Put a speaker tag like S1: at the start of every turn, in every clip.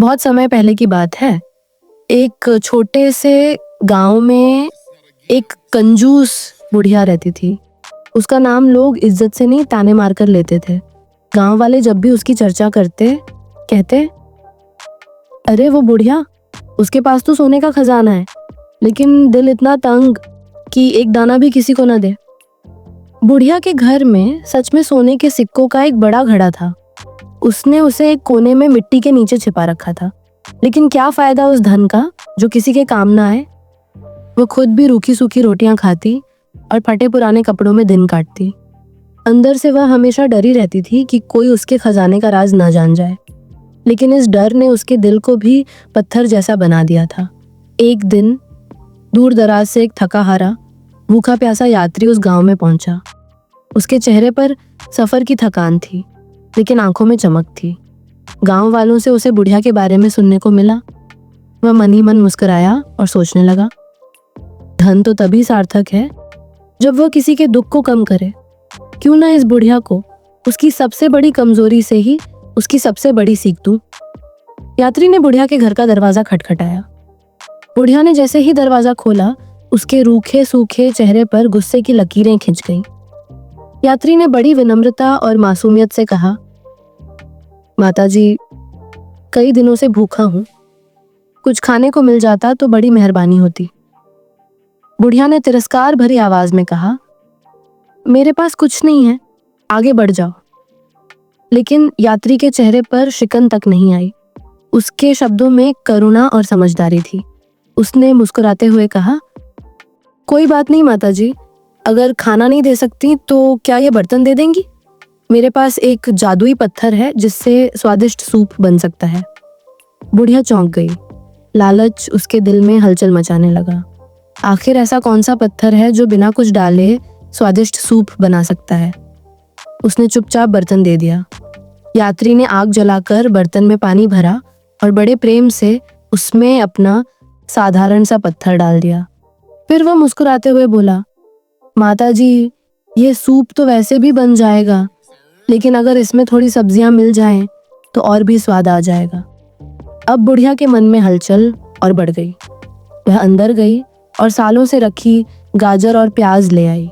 S1: बहुत समय पहले की बात है। एक छोटे से गांव में एक कंजूस बुढ़िया रहती थी। उसका नाम लोग इज्जत से नहीं ताने मारकर लेते थे। गांव वाले जब भी उसकी चर्चा करते कहते, अरे वो बुढ़िया, उसके पास तो सोने का खजाना है, लेकिन दिल इतना तंग कि एक दाना भी किसी को ना दे। बुढ़िया के घर में सच में सोने के सिक्कों का एक बड़ा घड़ा था। उसने उसे एक कोने में मिट्टी के नीचे छिपा रखा था। लेकिन क्या फायदा उस धन का जो किसी के काम ना आए। वो खुद भी रूखी सूखी रोटियां खाती और फटे पुराने कपड़ों में दिन काटती। अंदर से वह हमेशा डरी रहती थी कि कोई उसके खजाने का राज ना जान जाए। लेकिन इस डर ने उसके दिल को भी पत्थर जैसा बना दिया था। एक दिन दूर दराज से एक थका हारा भूखा प्यासा यात्री उस गांव में पहुंचा। उसके चेहरे पर सफर की थकान थी, लेकिन आंखों में चमक थी। गांव वालों से उसे बुढ़िया के बारे में सुनने को मिला। वह मन ही मन मुस्कुराया और सोचने लगा, धन तो तभी सार्थक है जब वह किसी के दुख को कम करे। क्यों ना इस बुढ़िया को उसकी सबसे बड़ी कमजोरी से ही उसकी सबसे बड़ी सीख दूं। यात्री ने बुढ़िया के घर का दरवाजा खटखटाया। बुढ़िया ने जैसे ही दरवाजा खोला, उसके रूखे सूखे चेहरे पर गुस्से की लकीरें खिंच गईं। यात्री ने बड़ी विनम्रता और मासूमियत से कहा, माताजी, कई दिनों से भूखा हूं, कुछ खाने को मिल जाता तो बड़ी मेहरबानी होती। बुढ़िया ने तिरस्कार भरी आवाज में कहा, मेरे पास कुछ नहीं है, आगे बढ़ जाओ। लेकिन यात्री के चेहरे पर शिकन तक नहीं आई। उसके शब्दों में करुणा और समझदारी थी। उसने मुस्कुराते हुए कहा, कोई बात नहीं माताजी, अगर खाना नहीं दे सकती तो क्या ये बर्तन दे देंगी? मेरे पास एक जादुई पत्थर है जिससे स्वादिष्ट सूप बन सकता है। बुढ़िया चौंक गई। लालच उसके दिल में हलचल मचाने लगा। आखिर ऐसा कौन सा पत्थर है जो बिना कुछ डाले स्वादिष्ट सूप बना सकता है? उसने चुपचाप बर्तन दे दिया। यात्री ने आग जलाकर बर्तन में पानी भरा और बड़े प्रेम से उसमें अपना साधारण सा पत्थर डाल दिया। फिर वह मुस्कुराते हुए बोला, माताजी, ये सूप तो वैसे भी बन जाएगा, लेकिन अगर इसमें थोड़ी सब्जियां मिल जाएं तो और भी स्वाद आ जाएगा। अब बुढ़िया के मन में हलचल और बढ़ गई। वह अंदर गई और सालों से रखी गाजर और प्याज ले आई।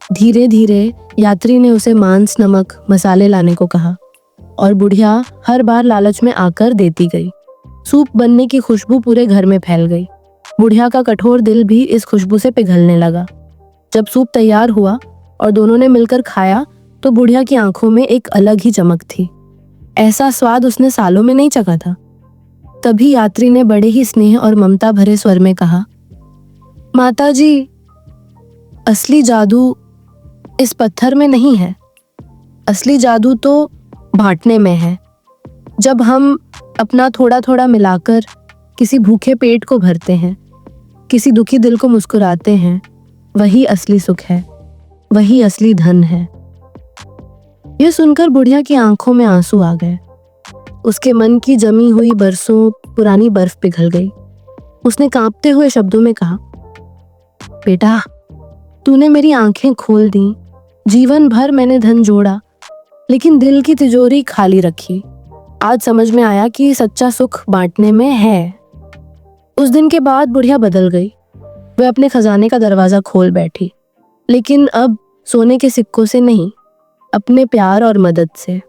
S1: धीरे धीरे यात्री ने उसे मांस, नमक, मसाले लाने को कहा और बुढ़िया हर बार लालच में आकर देती गई। सूप बनने की खुशबू पूरे घर में फैल गई। बुढ़िया का कठोर दिल भी इस खुशबू से पिघलने लगा। जब सूप तैयार हुआ और दोनों ने मिलकर खाया तो बुढ़िया की आंखों में एक अलग ही चमक थी। ऐसा स्वाद उसने सालों में नहीं चखा था। तभी यात्री ने बड़े ही स्नेह और ममता भरे स्वर में कहा, माताजी, असली जादू इस पत्थर में नहीं है। असली जादू तो बांटने में है। जब हम अपना थोड़ा थोड़ा मिलाकर किसी भूखे पेट को भरते हैं, किसी दुखी दिल को मुस्कुराते हैं, वही असली सुख है, वही असली धन है। यह सुनकर बुढ़िया की आंखों में आंसू आ गए। उसके मन की जमी हुई बरसों पुरानी बर्फ पिघल गई। उसने कांपते हुए शब्दों में कहा, बेटा, तूने मेरी आंखें खोल दी। जीवन भर मैंने धन जोड़ा, लेकिन दिल की तिजोरी खाली रखी। आज समझ में आया कि सच्चा सुख बांटने में है। उस दिन के बाद बुढ़िया बदल गई। वह अपने खजाने का दरवाजा खोल बैठी, लेकिन अब सोने के सिक्कों से नहीं, अपने प्यार और मदद से।